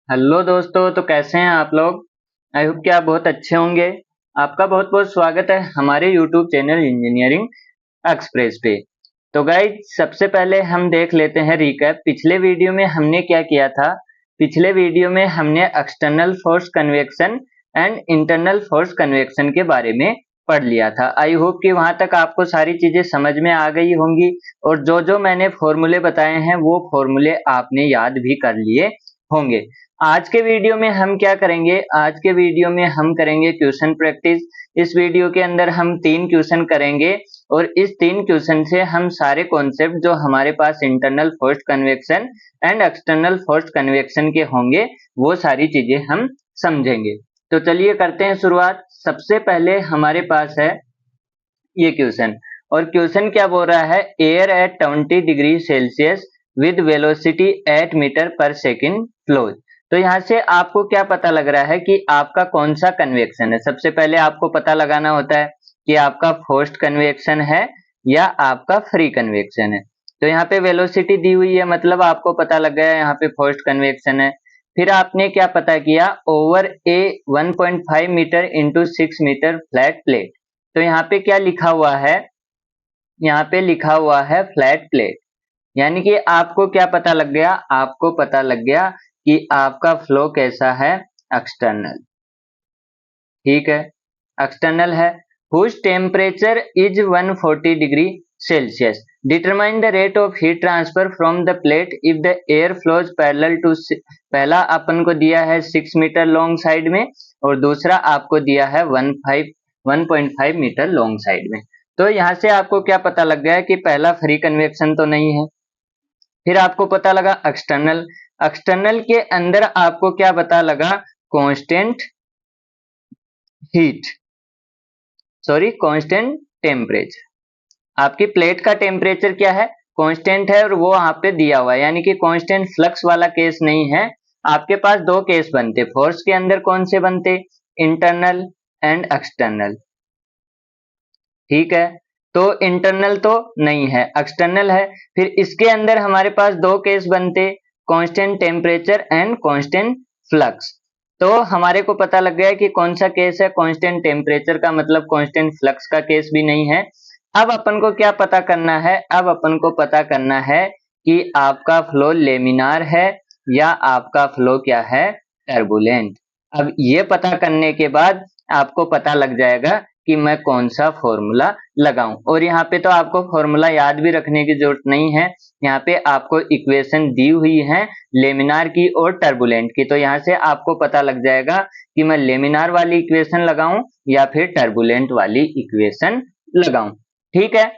Hello दोस्तों, तो कैसे हैं आप लोग। आई होप कि आप बहुत अच्छे होंगे। आपका बहुत बहुत स्वागत है हमारे यूट्यूब चैनल इंजीनियरिंग एक्सप्रेस पे। तो गाइज, सबसे पहले हम देख लेते हैं रिकैप। पिछले वीडियो में हमने क्या किया था। पिछले वीडियो में हमने external force convection and internal force convection के बारे में पढ़ लिया था। आई होप कि वहां तक आपको सारी चीजें समझ में आ गई होंगी और जो जो मैंने फॉर्मूले बताए हैं वो फॉर्मूले आपने याद भी कर लिए होंगे। आज के वीडियो में हम क्या करेंगे, आज के वीडियो में हम करेंगे क्वेश्चन प्रैक्टिस। इस वीडियो के अंदर हम 3 क्वेश्चन करेंगे और इस 3 क्वेश्चन से हम सारे कॉन्सेप्ट जो हमारे पास internal force convection and external force convection के होंगे वो सारी चीजें हम समझेंगे। तो चलिए करते हैं शुरुआत। सबसे पहले हमारे पास है ये क्वेश्चन, और क्वेश्चन क्या बोल रहा है, air at 20 degree Celsius with velocity 8 metre पर सेकेंड फ्लोज। तो यहाँ से आपको क्या पता लग रहा है कि आपका कौन सा कन्वेक्शन है। सबसे पहले आपको पता लगाना होता है कि आपका फोर्स्ड कन्वेक्शन है या आपका फ्री कन्वेक्शन है। तो यहाँ पे वेलोसिटी दी हुई है, मतलब आपको पता लग गया यहाँ पे फोर्स्ड कन्वेक्शन है। फिर आपने क्या पता किया, over a 1.5 metre into 6 metre flat plate. तो यहाँ पे क्या लिखा हुआ है, यहाँ पे लिखा हुआ है फ्लैट प्लेट। यानी कि आपको क्या पता लग गया, आपको पता लग गया कि आपका फ्लो कैसा है, एक्सटर्नल। ठीक है, एक्सटर्नल है। Whose temperature is 140 degree Celsius. Determine the rate of heat transfer from the plate if the air flows parallel to. पहला अपन को दिया है 6 मीटर लॉन्ग साइड में और दूसरा आपको दिया है 1.5 मीटर लॉन्ग साइड में। तो यहाँ से आपको क्या पता लग गया कि पहला फ्री कन्वेक्शन तो नहीं है। फिर आपको पता लगा एक्सटर्नल। एक्सटर्नल के अंदर आपको क्या पता लगा, constant heat, sorry constant temperature. आपकी प्लेट का टेम्परेचर क्या है, कांस्टेंट है और वो वहां पे दिया हुआ है, यानी कि कांस्टेंट फ्लक्स वाला केस नहीं है। आपके पास दो केस बनते, फोर्स के अंदर कौन से बनते, इंटरनल एंड एक्सटर्नल। ठीक है, तो इंटरनल तो नहीं है, एक्सटर्नल है। फिर इसके अंदर हमारे पास दो केस बनते, constant temperature and constant flux. तो हमारे को पता लग गया कि कौन सा केस है, कांस्टेंट टेम्परेचर का, मतलब कांस्टेंट फ्लक्स का केस भी नहीं है। अब अपन को क्या पता करना है, अब अपन को पता करना है कि आपका फ्लो लेमिनार है या आपका फ्लो क्या है, टर्बुलेंट। अब ये पता करने के बाद आपको पता लग जाएगा कि मैं कौन सा फॉर्मूला लगाऊं। और यहाँ पे तो आपको फॉर्मूला याद भी रखने की जरूरत नहीं है, यहाँ पे आपको इक्वेशन दी हुई है लेमिनार की और टर्बुलेंट की। तो यहाँ से आपको पता लग जाएगा कि मैं लेमिनार वाली इक्वेशन लगाऊं या फिर टर्बुलेंट वाली इक्वेशन लगाऊं। ठीक है,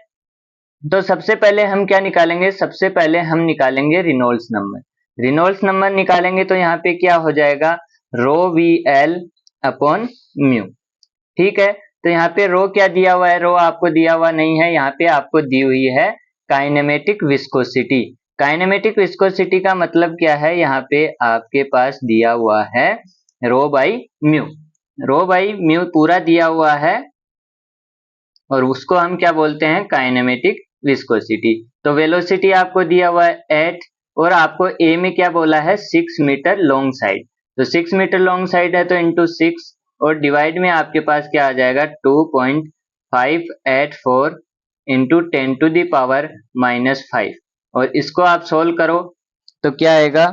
तो सबसे पहले हम क्या निकालेंगे, सबसे पहले हम निकालेंगे रिनोल्ड्स नंबर। रिनोल्ड्स नंबर निकालेंगे तो यहाँ पे क्या हो जाएगा, रो वी एल अपॉन म्यू। ठीक है, तो यहाँ पे रो क्या दिया हुआ है, रो आपको दिया हुआ नहीं है, यहाँ पे आपको दी हुई है काइनेमेटिक विस्कोसिटी। काइनेमेटिक विस्कोसिटी का मतलब क्या है, यहाँ पे आपके पास दिया हुआ है rho by mu. Rho by mu पूरा दिया हुआ है और उसको हम क्या बोलते हैं, काइनेमेटिक विस्कोसिटी। तो वेलोसिटी आपको दिया हुआ है 8 और आपको ए में क्या बोला है, 6 मीटर लॉन्ग साइड। तो 6 मीटर लॉन्ग साइड है तो इंटू 6 और डिवाइड में आपके पास क्या आ जाएगा, 2.584 इंटू 10 टू द पावर -5। और इसको आप सोल्व करो तो क्या आएगा,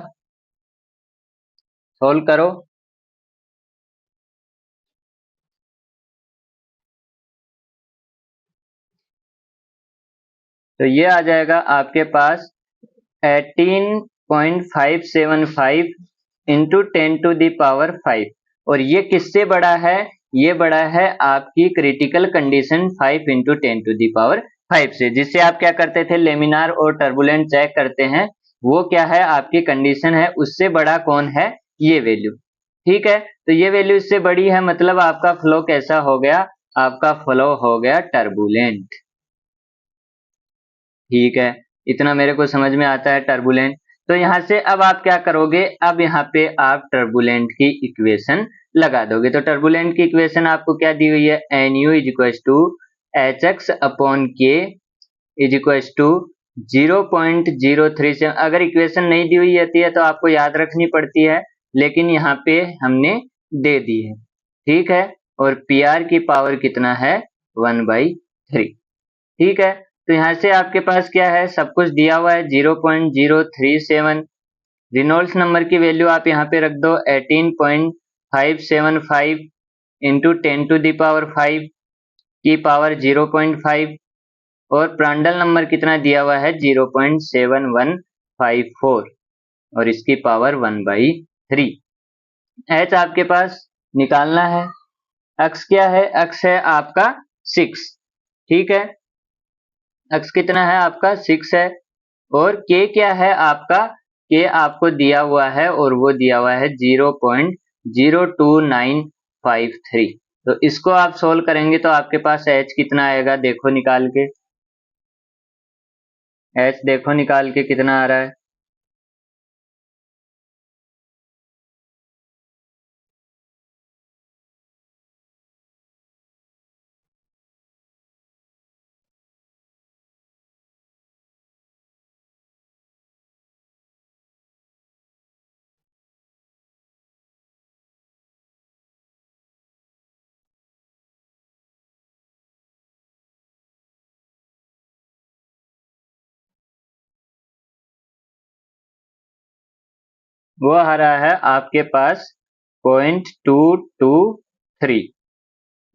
सोल्व करो तो ये आ जाएगा आपके पास 18.575 इंटू 10 टू द पावर 5। और ये किससे बड़ा है, ये बड़ा है आपकी critical condition 5 into 10 to the power 5 से, जिससे आप क्या करते थे, लेमिनार और टर्बुलेंट चेक करते हैं, वो क्या है आपकी कंडीशन है, उससे बड़ा कौन है, ये वैल्यू। ठीक है, तो ये वैल्यू इससे बड़ी है, मतलब आपका फ्लो कैसा हो गया, आपका फ्लो हो गया टर्बुलेंट। ठीक है, इतना मेरे को समझ में आता है टर्बुलेंट। तो यहाँ से अब आप क्या करोगे, अब यहाँ पे आप टर्बुलेंट की इक्वेशन लगा दोगे। तो टर्बुलेंट की इक्वेशन आपको क्या दी हुई है, N U is equal to H X upon K is equal to 0.037। अगर इक्वेशन नहीं दी हुई रहती है तो आपको याद रखनी पड़ती है लेकिन यहाँ पे हमने दे दी है, ठीक है। और पी आर की पावर कितना है, 1/3, ठीक है। तो यहाँ से आपके पास क्या है, सब कुछ दिया हुआ है, 0.037। रिनोल्ड्स नंबर की वैल्यू आप यहाँ पे रख दो 18.575 इंटू 10⁵ की पावर 0.5, और प्रांडल नंबर कितना दिया हुआ है, 0.7154, और इसकी पावर 1/3। एच आपके पास निकालना है। एक्स क्या है, एक्स है आपका 6, ठीक है। एक्स कितना है आपका 6 है। और के क्या है आपका, के आपको दिया हुआ है और वो दिया हुआ है 0.02953। तो इसको आप सोल्व करेंगे तो आपके पास एच कितना आएगा, देखो निकाल के, एच देखो निकाल के कितना आ रहा है। वो आ रहा है आपके पास 0.223,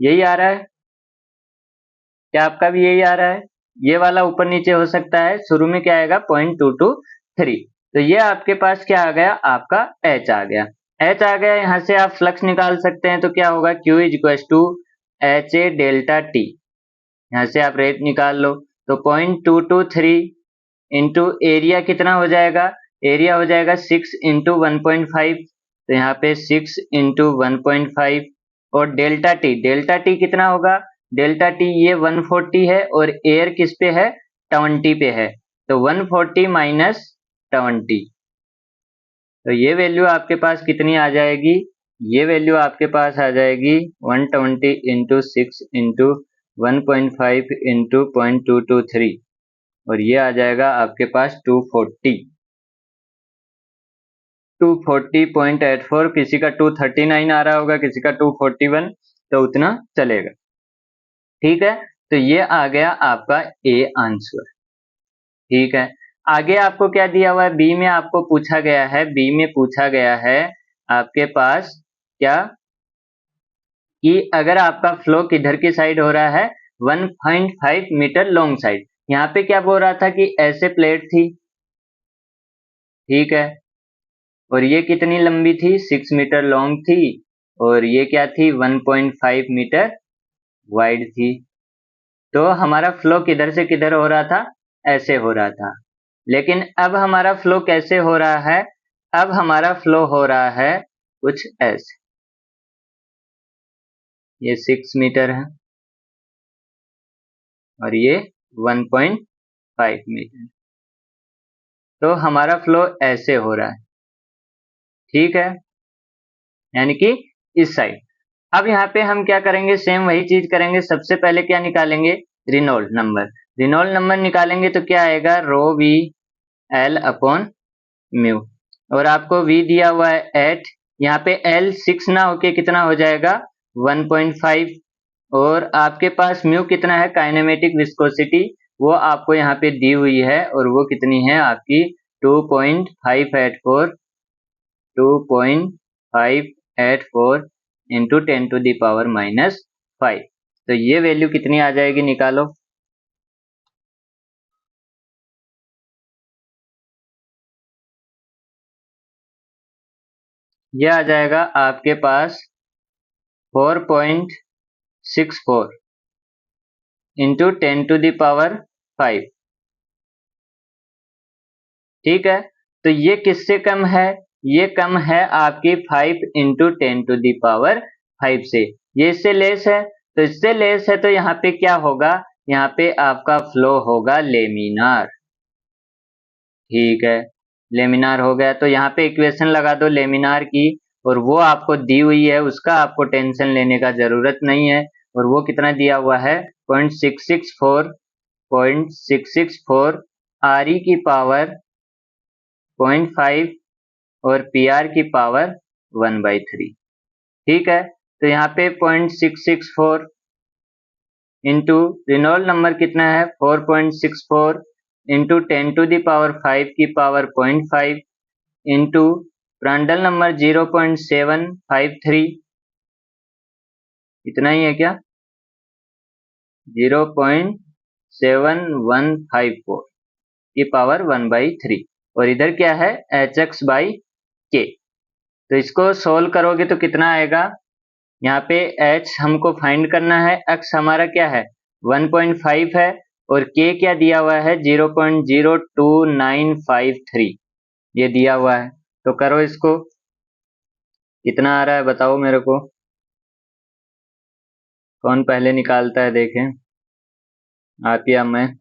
यही आ रहा है। क्या आपका भी यही आ रहा है? ये वाला ऊपर नीचे हो सकता है, शुरू में क्या आएगा 0.223। तो ये आपके पास क्या आ गया, आपका एच आ गया। एच आ गया, यहाँ से आप फ्लक्स निकाल सकते हैं, तो क्या होगा, Q is to H A delta T. यहाँ से आप रेट निकाल लो, तो 0.223 इंटू एरिया कितना हो जाएगा, एरिया हो जाएगा 6 इंटू 1.5, तो यहाँ पे 6 इंटू 1.5। और डेल्टा टी कितना होगा, डेल्टा टी ये 140 है, और एयर किस पे है, 20 पे है, तो 140 माइनस 20, तो ये वैल्यू आपके पास कितनी आ जाएगी, ये वैल्यू आपके पास आ जाएगी 120 इंटू 6 इंटू 1.5 इंटू 0.223, और ये आ जाएगा आपके पास 240.84। किसी का 239 आ रहा होगा, किसी का 241, तो उतना चलेगा, ठीक है। तो ये आ गया आपका ए आंसर, ठीक है। आगे आपको क्या दिया हुआ है, बी में आपको पूछा गया है, बी में पूछा गया है आपके पास क्या, कि अगर आपका फ्लो किधर की साइड हो रहा है, 1.5 मीटर लॉन्ग साइड। यहाँ पे क्या बोल रहा था कि ऐसे प्लेट थी, ठीक है, और ये कितनी लंबी थी, 6 मीटर लॉन्ग थी, और ये क्या थी, 1.5 मीटर वाइड थी। तो हमारा फ्लो किधर से किधर हो रहा था, ऐसे हो रहा था। लेकिन अब हमारा फ्लो कैसे हो रहा है, अब हमारा फ्लो हो रहा है कुछ ऐसे, ये 6 मीटर है और ये 1.5 मीटर, तो हमारा फ्लो ऐसे हो रहा है, ठीक है, यानी कि इस साइड। अब यहाँ पे हम क्या करेंगे, सेम वही चीज करेंगे। सबसे पहले क्या निकालेंगे, रिनोल्ड नंबर। रिनोल्ड नंबर निकालेंगे तो क्या आएगा, रो वी एल अपॉन म्यू, और आपको v दिया हुआ है 8, यहाँ पे l 6 ना होके कितना हो जाएगा, 1.5, और आपके पास म्यू कितना है, काइनेमेटिक विस्कोसिटी, वो आपको यहाँ पे दी हुई है, और वो कितनी है आपकी 2.584, 2.584 इंटू 10⁻⁻5। तो ये वैल्यू कितनी आ जाएगी, निकालो। ये आ जाएगा आपके पास 4.64 इंटू 10⁻⁵, ठीक है। तो ये किससे कम है, ये कम है आपकी 5 इंटू 10⁻⁵ से, ये इससे लेस है, तो इससे लेस है, तो यहाँ पे क्या होगा, यहाँ पे आपका फ्लो होगा लेमिनार, ठीक है। लेमिनार हो गया, तो यहाँ पे इक्वेशन लगा दो लेमिनार की, और वो आपको दी हुई है, उसका आपको टेंशन लेने का जरूरत नहीं है, और वो कितना दिया हुआ है 0.664 आर ई की पावर 0.5 और पी आर की पावर 1/3। ठीक है, तो यहाँ पे 0.664 इंटू रिनॉल्ट नंबर कितना है 4.64 इंटू 10⁵ की पावर 0.5 इंटू प्रांडल नंबर 0.753, इतना ही है क्या, 0.7154 की पावर 1/3, और इधर क्या है hx/k। तो इसको सोल्व करोगे तो कितना आएगा, यहाँ पे h हमको फाइंड करना है, x हमारा क्या है 1.5 है, और k क्या दिया हुआ है 0.02953 ये दिया हुआ है। तो करो इसको, कितना आ रहा है बताओ मेरे को, कौन पहले निकालता है देखें, आप या मैं।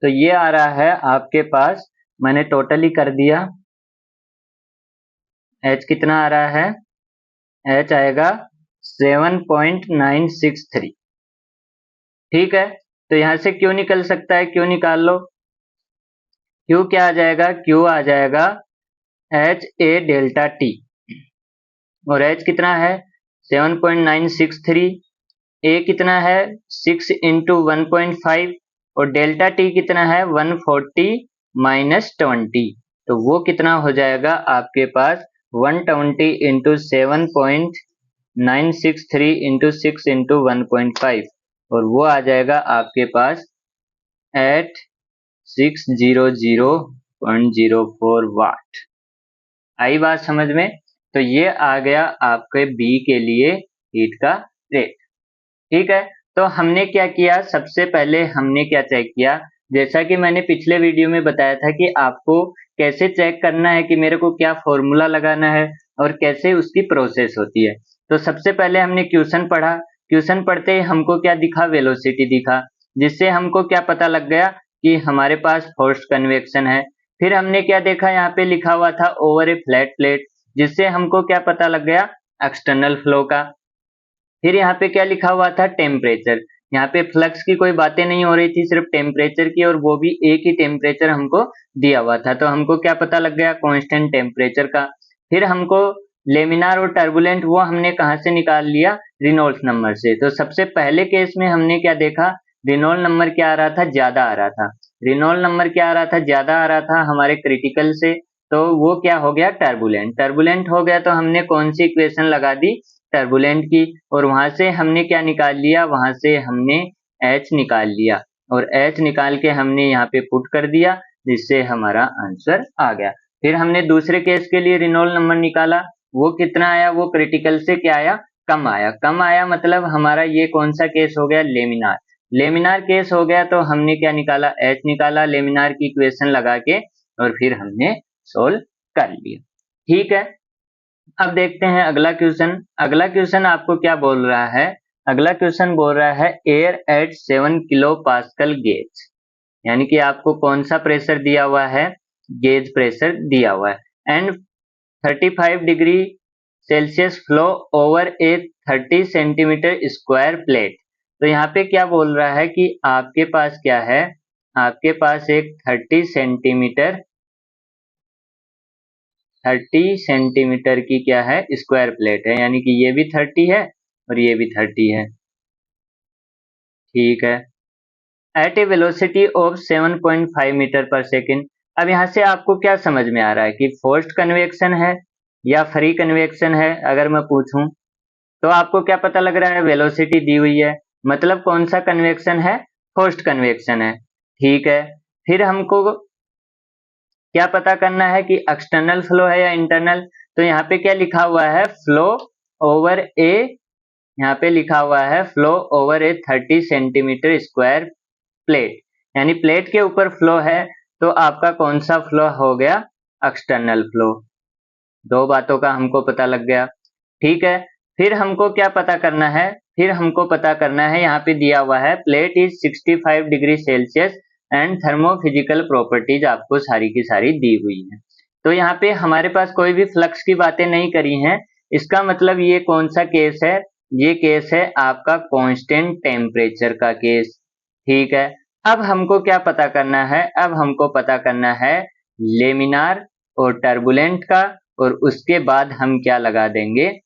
तो ये आ रहा है आपके पास, मैंने टोटली कर दिया, h कितना आ रहा है, h आएगा 7.963। ठीक है, तो यहाँ से क्यू निकल सकता है, क्यू निकाल लो। क्यू क्या आ जाएगा, क्यू आ जाएगा HA∆T, और h कितना है 7.963, a कितना है 6 इंटू 1.5, और डेल्टा टी कितना है 140 माइनस 20, तो वो कितना हो जाएगा आपके पास 120 इंटू 7.963 इंटू 6 इंटू 1.5, और वो आ जाएगा आपके पास 8600.04 वाट। आई बात समझ में। तो ये आ गया आपके बी के लिए हीट का रेट। ठीक है, तो हमने क्या किया, सबसे पहले हमने क्या चेक किया, जैसा कि मैंने पिछले वीडियो में बताया था कि आपको कैसे चेक करना है कि मेरे को क्या फॉर्मूला लगाना है और कैसे उसकी प्रोसेस होती है। तो सबसे पहले हमने क्वेश्चन पढ़ा, क्वेश्चन पढ़ते ही हमको क्या दिखा, वेलोसिटी दिखा, जिससे हमको क्या पता लग गया कि हमारे पास फोर्स्ड कन्वेक्शन है। फिर हमने क्या देखा, यहाँ पे लिखा हुआ था ओवर ए फ्लैट प्लेट, जिससे हमको क्या पता लग गया, एक्सटर्नल फ्लो का। फिर यहाँ पे क्या लिखा हुआ था, टेम्परेचर, यहाँ पे फ्लक्स की कोई बातें नहीं हो रही थी, सिर्फ टेम्परेचर की, और वो भी एक ही टेम्परेचर हमको दिया हुआ था, तो हमको क्या पता लग गया, कांस्टेंट टेम्परेचर का। फिर हमको लेमिनार और टर्बुलेंट वो हमने कहाँ से निकाल लिया, रिनॉल्ड्स नंबर से। तो सबसे पहले केस में हमने क्या देखा, रिनॉल्ड नंबर क्या आ रहा था, ज्यादा आ रहा था, रिनॉल्ड नंबर क्या आ रहा था, ज्यादा आ रहा था हमारे क्रिटिकल से, तो वो क्या हो गया, टर्बुलेंट। टर्बुलेंट हो गया तो हमने कौन सी इक्वेशन लगा दी, टर्बुलेंट की, और वहां से हमने क्या निकाल लिया, वहां से हमने h निकाल लिया, और h निकाल के हमने यहाँ पे पुट कर दिया, जिससे हमारा आंसर आ गया। फिर हमने दूसरे केस के लिए रिनॉल्ड नंबर निकाला, वो कितना आया, वो क्रिटिकल से क्या आया, कम आया। कम आया मतलब हमारा ये कौन सा केस हो गया, लेमिनार। लेमिनार केस हो गया तो हमने क्या निकाला, h निकाला लेमिनार की इक्वेशन लगा के, और फिर हमने सोल्व कर लिया। ठीक है, अब देखते हैं अगला क्वेश्चन। अगला क्वेश्चन आपको क्या बोल रहा है, अगला क्वेश्चन बोल रहा है air eight 7 kilo pascal gauge, यानी कि आपको कौन सा प्रेशर दिया हुआ है, गेज प्रेशर दिया हुआ है, and 35 degree Celsius flow over A 30 centimetre square plate. तो यहाँ पे क्या बोल रहा है कि आपके पास क्या है, आपके पास एक 30 सेंटीमीटर की क्या है, स्क्वायर प्लेट है, यानी कि ये भी 30 है और ये भी 30 है। ठीक है, at a velocity of 7.5 metre पर सेकेंड। अब यहाँ से आपको क्या समझ में आ रहा है कि फोर्स्ड कन्वेक्शन है या फ्री कन्वेक्शन है, अगर मैं पूछूं तो आपको क्या पता लग रहा है, वेलोसिटी दी हुई है, मतलब कौन सा कन्वेक्शन है, फोर्स्ड कन्वेक्शन है। ठीक है, फिर हमको क्या पता करना है कि एक्सटर्नल फ्लो है या इंटरनल। तो यहाँ पे क्या लिखा हुआ है, फ्लो ओवर ए, यहाँ पे लिखा हुआ है फ्लो ओवर ए 30 सेंटीमीटर स्क्वायर प्लेट, यानी प्लेट के ऊपर फ्लो है, तो आपका कौन सा फ्लो हो गया, एक्सटर्नल फ्लो। दो बातों का हमको पता लग गया। ठीक है, फिर हमको क्या पता करना है, फिर हमको पता करना है, यहाँ पे दिया हुआ है plate is 65 degree Celsius and thermophysical properties आपको सारी की सारी दी हुई है। तो यहाँ पे हमारे पास कोई भी फ्लक्स की बातें नहीं करी हैं। इसका मतलब ये कौन सा केस है? ये केस है आपका कांस्टेंट टेम्परेचर का केस। ठीक है, अब हमको क्या पता करना है? अब हमको पता करना है लेमिनार और टर्बुलेंट का, और उसके बाद हम क्या लगा देंगे?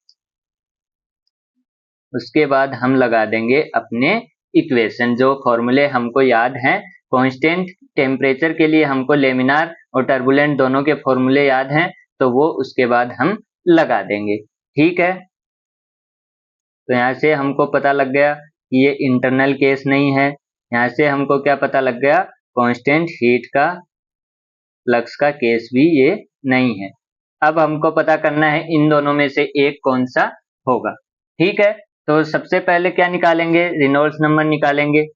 उसके बाद हम लगा देंगे अपने इक्वेशन, जो फॉर्मूले हमको याद हैं। कांस्टेंट टेम्परेचर के लिए हमको लेमिनार और टर्बुलेंट दोनों के फॉर्मूले याद हैं, तो वो उसके बाद हम लगा देंगे। ठीक है, तो यहाँ से हमको पता लग गया कि ये इंटरनल केस नहीं है। यहाँ से हमको क्या पता लग गया? कांस्टेंट हीट का फ्लक्स का केस भी ये नहीं है। अब हमको पता करना है इन दोनों में से एक कौन सा होगा। ठीक है, तो सबसे पहले क्या निकालेंगे? रेनॉल्ड्स नंबर निकालेंगे।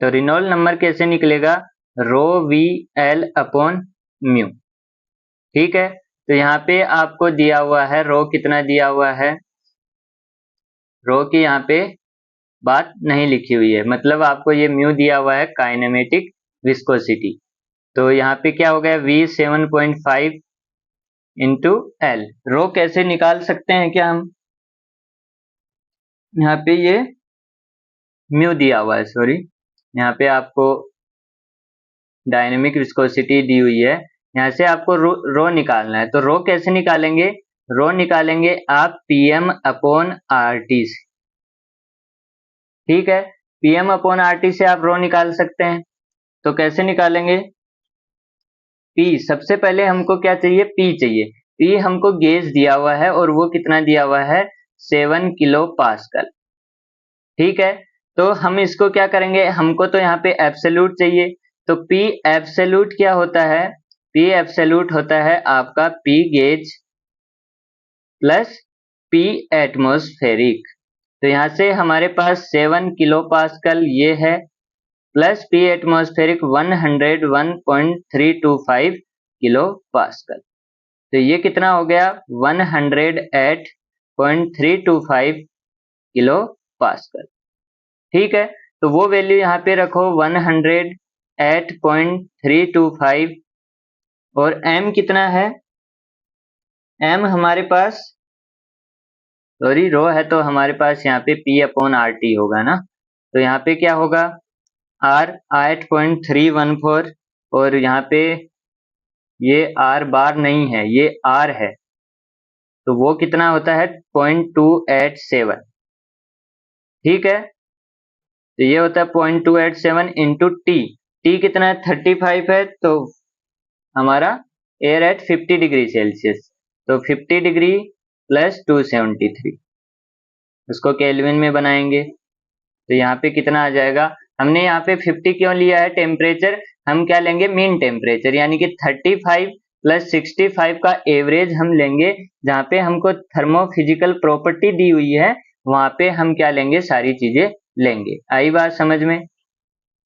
तो रेनॉल्ड्स नंबर कैसे निकलेगा? रो वी एल अपॉन म्यू। ठीक है, तो यहाँ पे आपको दिया हुआ है रो, कितना दिया हुआ है? रो की यहाँ पे बात नहीं लिखी हुई है, मतलब आपको ये म्यू दिया हुआ है काइनेमेटिक विस्कोसिटी। तो यहाँ पे क्या हो गया? V 7.5 into L. रो कैसे निकाल सकते हैं क्या हम? यहाँ पे ये म्यू दिया हुआ है, सॉरी, यहाँ पे आपको डायनेमिक विस्कोसिटी दी हुई है। यहाँ से आपको रो निकालना है, तो रो कैसे निकालेंगे? रो निकालेंगे आप PM अपॉन RT से। ठीक है, PM अपॉन RT से आप रो निकाल सकते हैं। तो कैसे निकालेंगे? P, सबसे पहले हमको क्या चाहिए? P चाहिए। P हमको गेज दिया हुआ है, और वो कितना दिया हुआ है? 7 किलो पास्कल। ठीक है, तो हम इसको क्या करेंगे? हमको तो यहाँ पे एब्सोल्यूट चाहिए, तो P एब्सोल्यूट क्या होता है? P एब्सोल्यूट होता है आपका P gauge plus P atmospheric. तो यहाँ से हमारे पास 7 किलो पास्कल ये है, plus P atmospheric 101.325 kilo pascal. तो ये कितना हो गया? 108.325 किलो पास्कल। ठीक है, तो वो वैल्यू यहाँ पे रखो 108.325, और m कितना है? m हमारे पास, सॉरी, रो है तो हमारे पास यहाँ पे P अपॉन RT होगा ना। तो यहाँ पे क्या होगा? R 8.314, और यहाँ पे ये R बार नहीं है, ये R है, तो वो कितना होता है? 0.287। ठीक है, तो ये होता है 0.287 इंटू टी कितना है? 35 है, तो हमारा एयर एट 50 डिग्री सेल्सियस, तो 50 डिग्री प्लस 273, उसको केल्विन में बनाएंगे, तो यहाँ पे कितना आ जाएगा? हमने यहाँ पे 50 क्यों लिया है टेम्परेचर? हम क्या लेंगे? मीन टेम्परेचर, यानी कि 35 प्लस 65 का एवरेज हम लेंगे। जहाँ पे हमको थर्मोफिजिकल प्रॉपर्टी दी हुई है, वहां पे हम क्या लेंगे? सारी चीजें लेंगे। आई बात समझ में?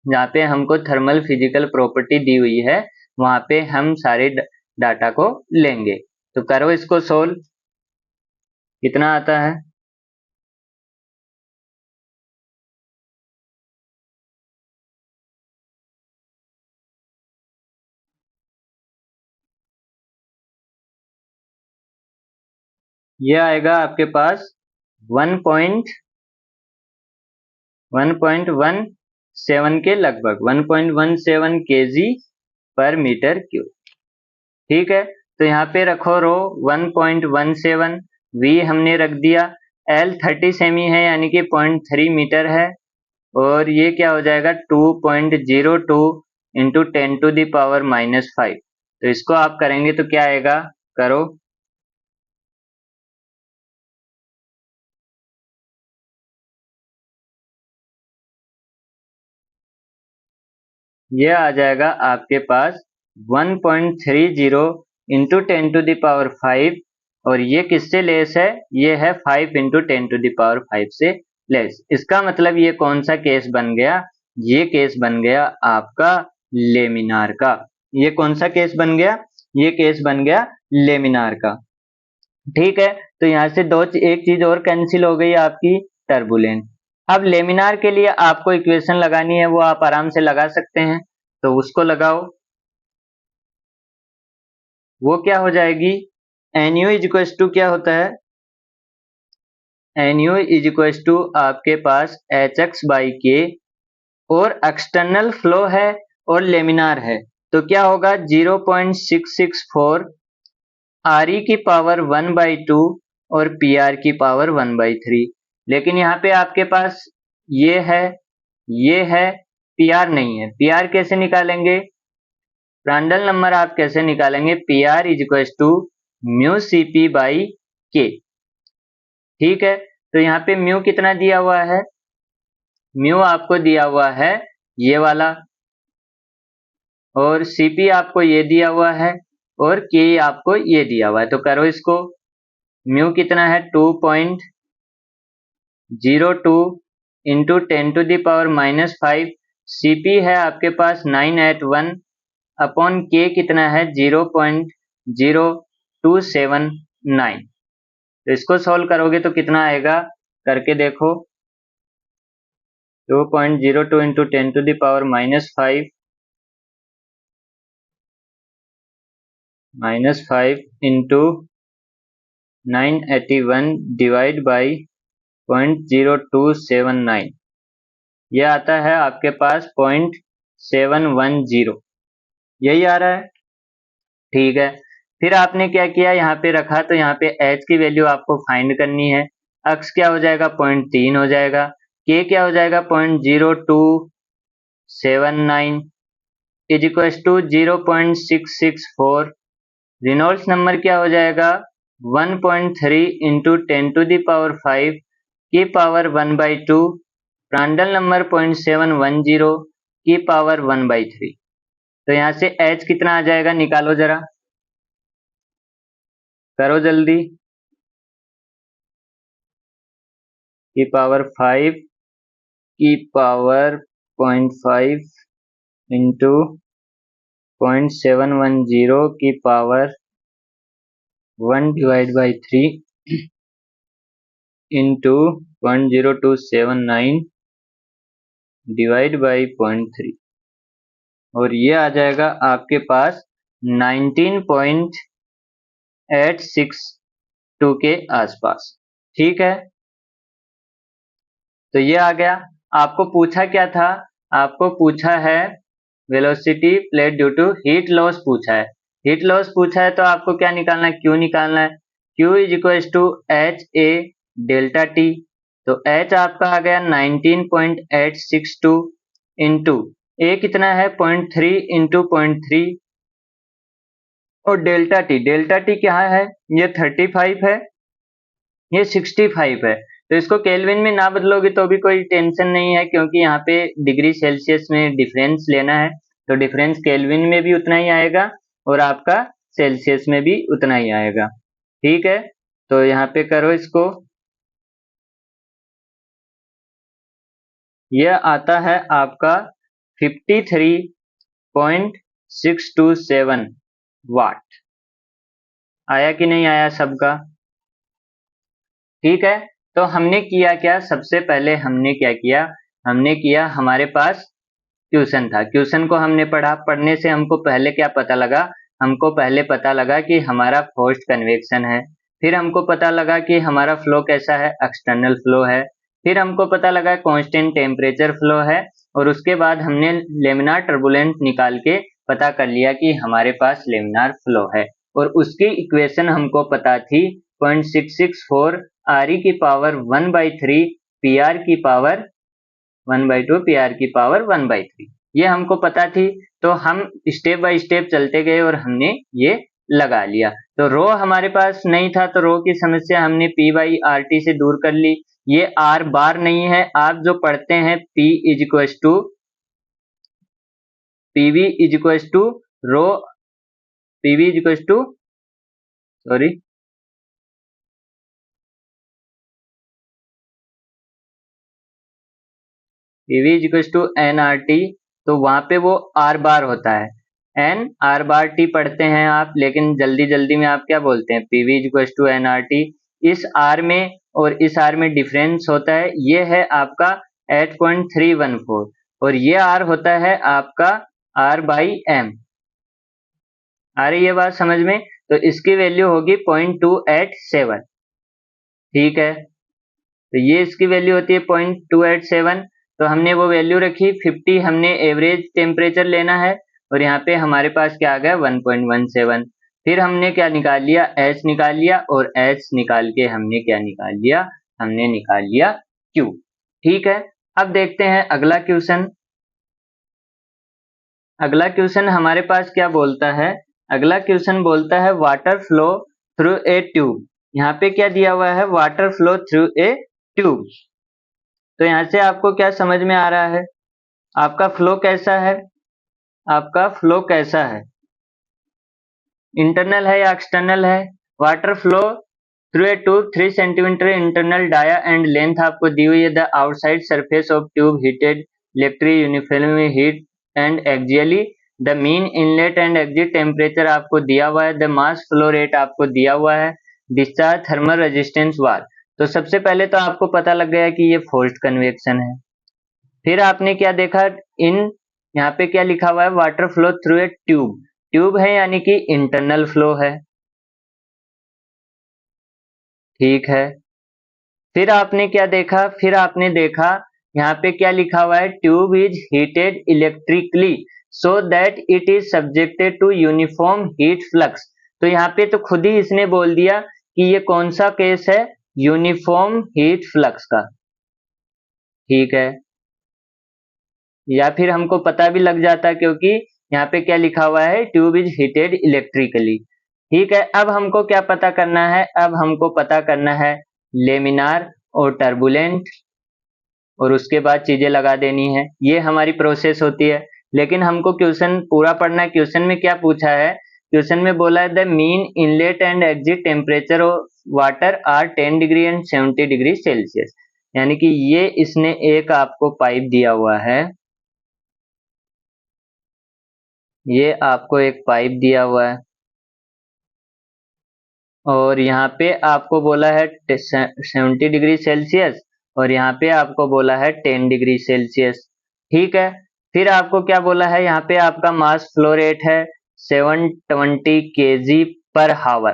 जहाँ पे हमको थर्मल फिजिकल प्रॉपर्टी दी हुई है, वहां पे हम सारे डाटा को लेंगे। तो करो इसको सोल्व, कितना आता है? ये आएगा आपके पास 1.17 के लगभग, 1.17 kg पर मीटर क्यूब। ठीक है, तो यहाँ पे रखो रो 1.17, V हमने रख दिया, L 30 सेमी है, यानी कि 0.3 मीटर है, और ये क्या हो जाएगा? 2.02 इंटू 10⁻⁻5। तो इसको आप करेंगे तो क्या आएगा? करो। ये आ जाएगा आपके पास 1.30 इंटू 10⁻5, और ये किससे लेस है? ये है 5 इंटू 10⁻5 से लेस। इसका मतलब ये कौन सा केस बन गया? ये केस बन गया आपका लेमिनार का। ये कौन सा केस बन गया? ये केस बन गया लेमिनार का। ठीक है, तो यहाँ से एक चीज और कैंसिल हो गई आपकी, टर्बुलेंट। अब लेमिनार के लिए आपको इक्वेशन लगानी है, वो आप आराम से लगा सकते हैं। तो उसको लगाओ, वो क्या हो जाएगी, NU इज इक्वल टू क्या होता है, NU इज इक्वल टू आपके पास HX/K और एक्सटर्नल फ्लो है और लेमिनार है, तो क्या होगा 0.664 RE की पावर 1/2 और PR की पावर 1/3। लेकिन यहाँ पे आपके पास ये है, PR नहीं है। PR कैसे निकालेंगे, प्रांडल नंबर आप कैसे निकालेंगे, PR is equal to mu CP/K। ठीक है, तो यहाँ पे म्यू कितना दिया हुआ है, म्यू आपको दिया हुआ है ये वाला, और CP आपको ये दिया हुआ है, और K आपको ये दिया हुआ है। तो करो इसको, म्यू कितना है 2.02 इंटू 10⁻⁵, CP है आपके पास 981 अपॉन K कितना है 0.0279। तो इसको सॉल्व करोगे तो कितना आएगा, करके देखो, 2.02 इंटू 10⁻⁵ इंटू 981 डिवाइड बाई 0.0279, ये आता है आपके पास 0.710, यही आ रहा है। ठीक है, फिर आपने क्या किया, यहाँ पे रखा, तो यहाँ पे h की वैल्यू आपको फाइंड करनी है। x क्या हो जाएगा 0.3 हो जाएगा, k क्या हो जाएगा 0.0279 is equal to 0.664, Reynolds number क्या हो जाएगा 1.3 इंटू 10⁵ की पावर 1/2, प्रांडल नंबर 0.710 की पावर 1/3। तो यहाँ से h कितना आ जाएगा, निकालो जरा, करो जल्दी, की पावर 5 की पावर 0.5 इंटू 0.710 की पावर 1/3 इंटू 0.0279 डिवाइड बाई 0.3, और ये आ जाएगा आपके पास 19.862 के आसपास। ठीक है, तो ये आ गया। आपको पूछा क्या था, आपको पूछा है velocity plate due to heat loss पूछा है। हीट लॉस पूछा है तो आपको क्या निकालना है, Q निकालना है। Q is equal to HA delta T, तो H आपका आ गया 19.862 इंटू A कितना है 0.3 इंटू 0.3, और डेल्टा T क्या है, ये 35 है, ये 65 है। तो इसको केल्विन में ना बदलोगे तो भी कोई टेंशन नहीं है, क्योंकि यहाँ पे डिग्री सेल्सियस में डिफरेंस लेना है, तो डिफरेंस केल्विन में भी उतना ही आएगा और आपका सेल्सियस में भी उतना ही आएगा। ठीक है, तो यहाँ पे करो इसको, यह आता है आपका 53.627 वाट। आया कि नहीं आया सबका, ठीक है। तो हमने किया क्या, सबसे पहले हमने क्या किया, हमने किया, हमारे पास क्वेश्चन था, क्वेश्चन को हमने पढ़ा, पढ़ने से हमको पहले क्या पता लगा, हमको पहले पता लगा कि हमारा फोर्स्ड कन्वेक्शन है, फिर हमको पता लगा कि हमारा फ्लो कैसा है, एक्सटर्नल फ्लो है, फिर हमको पता लगा कांस्टेंट टेम्परेचर फ्लो है, और उसके बाद हमने लेमिनार टर्बुलेंट निकाल के पता कर लिया कि हमारे पास लेमिनार फ्लो है, और उसकी इक्वेशन हमको पता थी 0.664 RE की पावर 1/3 PR की पावर 1/2 PR की पावर 1/3, ये हमको पता थी। तो हम स्टेप बाय स्टेप चलते गए और हमने ये लगा लिया। तो रो हमारे पास नहीं था, तो रो की समस्या हमने P/RT से दूर कर ली। ये R बार नहीं है, आप जो पढ़ते हैं P is equal to PV is equal to rho, PV is equal to sorry PV is equal to NRT, तो वहां पे वो R बार होता है, N R बार T पढ़ते हैं आप, लेकिन जल्दी जल्दी में आप क्या बोलते हैं, PV is equal to NRT। इस R में और इस R में डिफरेंस होता है, ये है आपका 8.314 और ये R होता है आपका R/m। आ रही है बात समझ में? तो इसकी वैल्यू होगी 0.287। ठीक है, तो ये इसकी वैल्यू होती है 0.287। तो हमने वो वैल्यू रखी 50, हमने एवरेज टेम्परेचर लेना है और यहाँ पे हमारे पास क्या आ गया 1.17। फिर हमने क्या निकाल लिया, H निकाल लिया, और H निकाल के हमने क्या निकाल लिया, हमने निकाल लिया Q। ठीक है, अब देखते हैं अगला क्वेश्चन। अगला क्वेश्चन हमारे पास क्या बोलता है, अगला क्वेश्चन बोलता है water flow through a tube. यहाँ पे क्या दिया हुआ है, water flow through a tube. तो यहाँ से आपको क्या समझ में आ रहा है, आपका फ्लो कैसा है, आपका फ्लो कैसा है, इंटरनल है या एक्सटर्नल है। Water flow through a tube 3 centimetre internal dia and length आपको दी हुई है। The outside surface of tube heated electric uniformly heat and axially. The mean inlet and exit temperature आपको दिया हुआ है। द मास फ्लो रेट आपको दिया हुआ है। डिस्चार्ज थर्मल रेजिस्टेंस वार। तो सबसे पहले तो आपको पता लग गया कि ये फोर्स्ड कन्वेक्शन है। फिर आपने क्या देखा, इन यहाँ पे क्या लिखा हुआ है, water flow through a tube. Tube है यानी कि इंटरनल फ्लो है। ठीक है, फिर आपने क्या देखा, फिर आपने देखा यहाँ पे क्या लिखा हुआ है, tube is heated electrically so that it is subjected to uniform heat flux. तो यहाँ पे तो खुद ही इसने बोल दिया कि ये कौन सा केस है, यूनिफॉर्म हीट फ्लक्स का। ठीक है, या फिर हमको पता भी लग जाता क्योंकि यहाँ पे क्या लिखा हुआ है, ट्यूब इज हीटेड इलेक्ट्रिकली। ठीक है, अब हमको क्या पता करना है, अब हमको पता करना है लेमिनार और टर्बुलेंट, और उसके बाद चीजें लगा देनी है। ये हमारी प्रोसेस होती है। लेकिन हमको क्वेश्चन पूरा पढ़ना है। क्वेश्चन में क्या पूछा है, क्वेश्चन में बोला है the mean inlet and exit temperature of water are 10 degree and 70 degree Celsius. यानी कि ये इसने एक आपको पाइप दिया हुआ है, ये आपको एक पाइप दिया हुआ है, और यहाँ पे आपको बोला है 70 डिग्री सेल्सियस, और यहाँ पे आपको बोला है 10 डिग्री सेल्सियस। ठीक है, फिर आपको क्या बोला है, यहाँ पे आपका मास फ्लो रेट है 720 केजी पर हावर।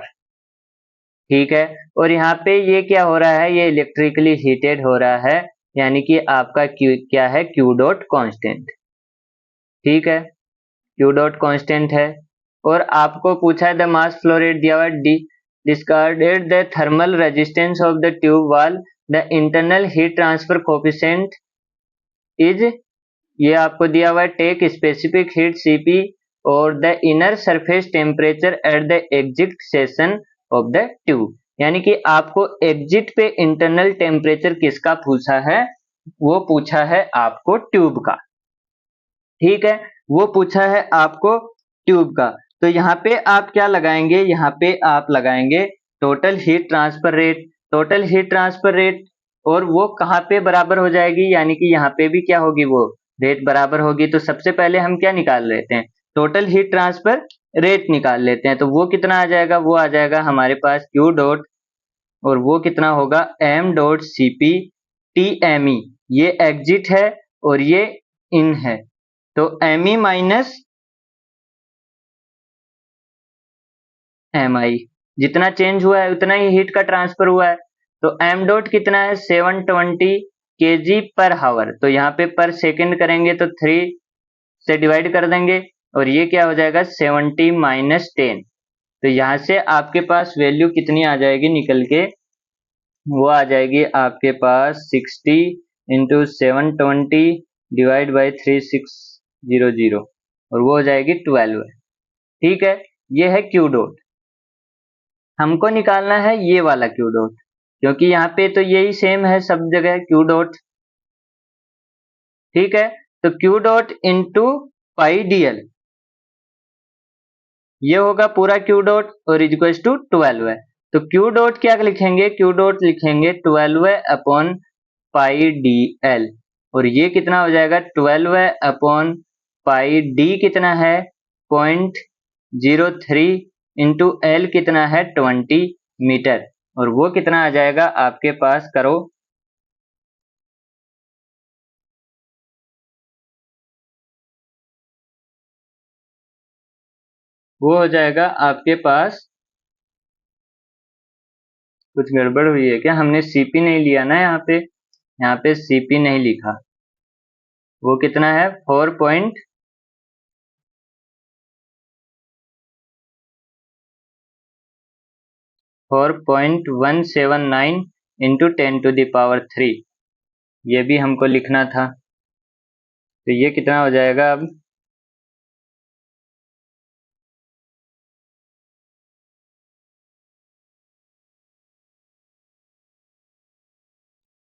ठीक है, और यहाँ पे ये क्या हो रहा है, ये इलेक्ट्रिकली हीटेड हो रहा है, यानी कि आपका क्यू क्या है, क्यू डॉट कॉन्स्टेंट। ठीक है, क्यू डॉट कॉन्स्टेंट है। और आपको पूछा है द मास फ्लो रेट दिया हुआ है, discarded the thermal resistance of the tube wall, the internal heat transfer coefficient is, ये आपको दिया हुआ है टेक स्पेसिफिक हीट सीपी, और the inner surface temperature at the exit session of the tube. यानी कि आपको एग्जिट पे इंटरनल टेम्परेचर किसका पूछा है, वो पूछा है आपको ट्यूब का। ठीक है, वो पूछा है आपको ट्यूब का। तो यहाँ पे आप क्या लगाएंगे, यहाँ पे आप लगाएंगे total heat transfer rate. Total heat transfer rate, और वो कहाँ पे बराबर हो जाएगी, यानी कि यहाँ पे भी क्या होगी, वो रेट बराबर होगी। तो सबसे पहले हम क्या निकाल लेते हैं, टोटल हीट ट्रांसफर रेट निकाल लेते हैं। तो वो कितना आ जाएगा, वो आ जाएगा हमारे पास क्यू डॉट, और वो कितना होगा M dot C P T M E. ये एग्जिट है और ये इन है, तो M E minus M I, जितना चेंज हुआ है उतना ही हीट का ट्रांसफर हुआ है। तो एम डॉट कितना है 720 केजी पर हावर। तो यहाँ पे पर सेकंड करेंगे तो 3 से डिवाइड कर देंगे, और ये क्या हो जाएगा 70 माइनस 10। तो यहाँ से आपके पास वैल्यू कितनी आ जाएगी निकल के, वो आ जाएगी आपके पास 60 इंटू 720 डिवाइड बाई 3600, और वो हो जाएगी 12। ठीक है, ये है क्यू डॉट। हमको निकालना है ये वाला क्यू डॉट, क्योंकि यहाँ पे तो यही सेम है सब जगह क्यू डॉट। ठीक है, तो Q dot into pi D L, ये होगा पूरा क्यू डॉट, और इक्वल्स टू 12 है। तो क्यू डॉट क्या लिखेंगे, क्यू डॉट लिखेंगे 12 अपॉन पाई डी एल, और ये कितना हो जाएगा 12 अपॉन पाई डी कितना है 0.03 इंटू एल कितना है 20 मीटर, और वो कितना आ जाएगा आपके पास, करो वो हो जाएगा आपके पास, कुछ गड़बड़ हुई है क्या, हमने सीपी नहीं लिया ना यहाँ पे सीपी नहीं लिखा। वो कितना है 4.179 इंटू 10⁻³ ये भी हमको लिखना था। तो ये कितना हो जाएगा अब,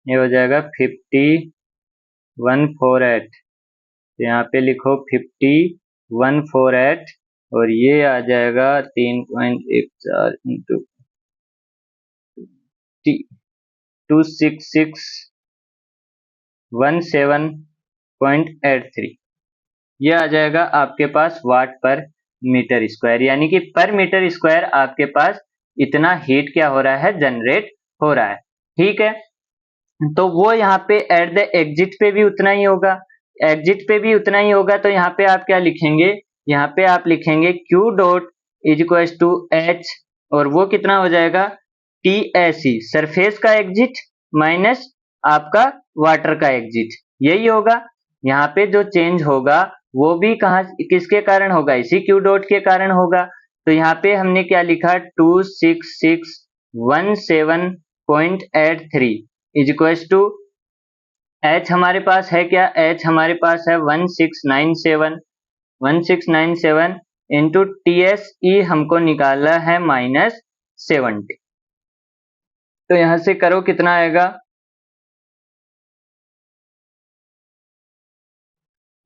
ये हो जाएगा 5148। तो यहाँ पे लिखो 5148 और ये आ जाएगा 3.14 इंटू 26617.83। ये आ जाएगा आपके पास वाट पर मीटर स्क्वायर, यानी कि पर मीटर स्क्वायर आपके पास इतना हीट क्या हो रहा है, जनरेट हो रहा है। ठीक है, तो वो यहाँ पे एट द एग्जिट पे भी उतना ही होगा, एग्जिट पे भी उतना ही होगा। तो यहाँ पे आप क्या लिखेंगे, यहाँ पे आप लिखेंगे Q dot is equal to H, और वो कितना हो जाएगा TSE, सरफेस का एग्जिट माइनस आपका वाटर का एग्जिट, यही होगा। यहाँ पे जो चेंज होगा वो भी कहाँ, किसके कारण होगा, इसी Q डॉट के कारण होगा। तो यहाँ पे हमने क्या लिखा 26617.83 इज इक्वल टू H हमारे पास है क्या, H हमारे पास है 1697 इंटू TSE हमको निकाला है -70। तो यहां से करो कितना आएगा,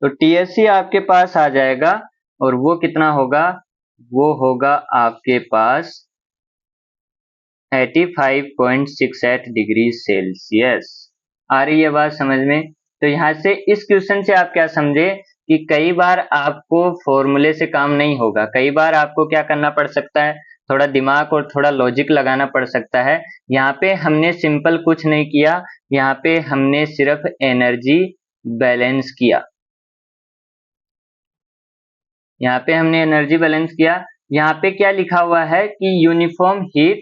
तो TSE आपके पास आ जाएगा और वो कितना होगा, वो होगा आपके पास 85.68 डिग्री सेल्सियस। आ रही है बात समझ में। तो यहाँ से इस क्वेश्चन से आप क्या समझे कि कई बार आपको फॉर्मूले से काम नहीं होगा, कई बार आपको क्या करना पड़ सकता है, थोड़ा दिमाग और थोड़ा लॉजिक लगाना पड़ सकता है। यहाँ पे हमने सिंपल कुछ नहीं किया, यहाँ पे हमने सिर्फ एनर्जी बैलेंस किया, यहाँ पे हमने एनर्जी बैलेंस किया। यहाँ पे क्या लिखा हुआ है कि यूनिफॉर्म हीट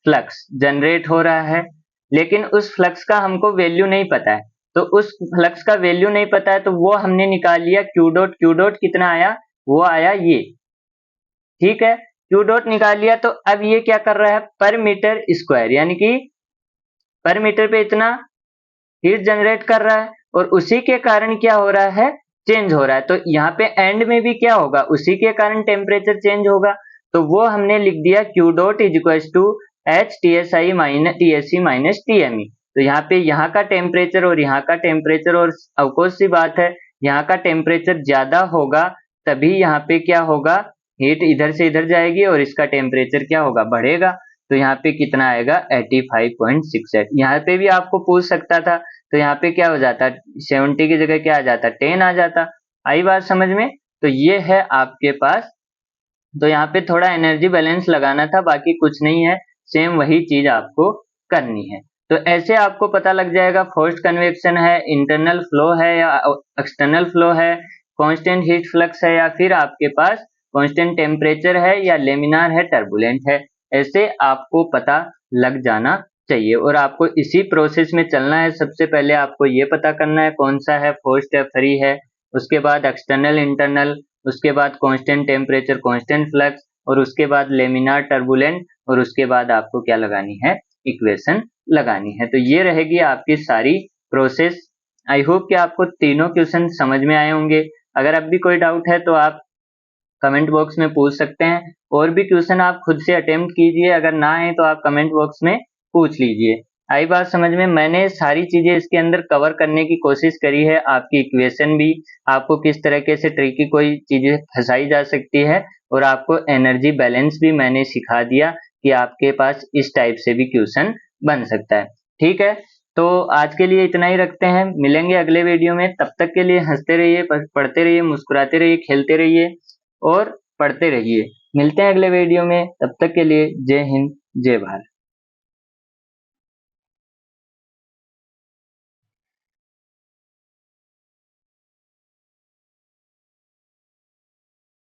फ्लक्स जनरेट हो रहा है, लेकिन उस फ्लक्स का हमको वैल्यू नहीं पता है। तो उस फ्लक्स का वैल्यू नहीं पता है तो वो हमने निकाल लिया Q डॉट कितना आया, वो आया ये। ठीक है, Q डॉट निकाल लिया, तो अब ये क्या कर रहा है पर मीटर स्क्वायर, यानी कि पर मीटर पे इतना हीट जनरेट कर रहा है, और उसी के कारण क्या हो रहा है, चेंज हो रहा है। तो यहाँ पे एंड में भी क्या होगा, उसी के कारण टेम्परेचर चेंज होगा। तो वो हमने लिख दिया Q dot is equal to H TSI minus TSE minus TME। तो यहाँ पे यहाँ का टेम्परेचर और यहाँ का टेम्परेचर, और ऑफकोर्स सी बात है यहाँ का टेम्परेचर ज्यादा होगा तभी यहाँ पे क्या होगा, हीट इधर से इधर जाएगी और इसका टेम्परेचर क्या होगा, बढ़ेगा। तो यहाँ पे कितना आएगा 85.68। यहाँ पे भी आपको पूछ सकता था, तो यहाँ पे क्या हो जाता, 70 की जगह क्या आ जाता, 10 आ जाता। आई बात समझ में। तो ये है आपके पास, तो यहाँ पे थोड़ा एनर्जी बैलेंस लगाना था, बाकी कुछ नहीं है, सेम वही चीज आपको करनी है। तो ऐसे आपको पता लग जाएगा फोर्स्ड कन्वेक्शन है, इंटरनल फ्लो है या एक्सटर्नल फ्लो है, कांस्टेंट हीट फ्लक्स है या फिर आपके पास कांस्टेंट टेम्परेचर है या लेमिनार है, टर्बुलेंट है। ऐसे आपको पता लग जाना चाहिए और आपको इसी प्रोसेस में चलना है। सबसे पहले आपको ये पता करना है कौन सा है, फोर्स्ड है, फ्री है, उसके बाद एक्सटर्नल इंटरनल, उसके बाद कांस्टेंट टेम्परेचर कांस्टेंट फ्लक्स, और उसके बाद लेमिनार टर्बुलेंट, और उसके बाद आपको क्या लगानी है, इक्वेशन लगानी है। तो ये रहेगी आपकी सारी प्रोसेस। आई होप कि आपको तीनों क्वेश्चन समझ में आए होंगे। अगर अब भी कोई डाउट है तो आप कमेंट बॉक्स में पूछ सकते हैं, और भी क्वेश्चन आप खुद से अटेम्प्ट कीजिए, अगर ना आए तो आप कमेंट बॉक्स में पूछ लीजिए। आई बात समझ में, मैंने सारी चीजें इसके अंदर कवर करने की कोशिश करी है, आपकी इक्वेशन भी, आपको किस तरीके से ट्रिकी कोई चीजें फंसाई जा सकती है, और आपको एनर्जी बैलेंस भी मैंने सिखा दिया कि आपके पास इस टाइप से भी क्वेश्चन बन सकता है। ठीक है, तो आज के लिए इतना ही रखते हैं, मिलेंगे अगले वीडियो में। तब तक के लिए हंसते रहिए, पढ़ते रहिए, मुस्कुराते रहिए, खेलते रहिए और पढ़ते रहिए। मिलते हैं अगले वीडियो में, तब तक के लिए जय हिंद, जय भारत।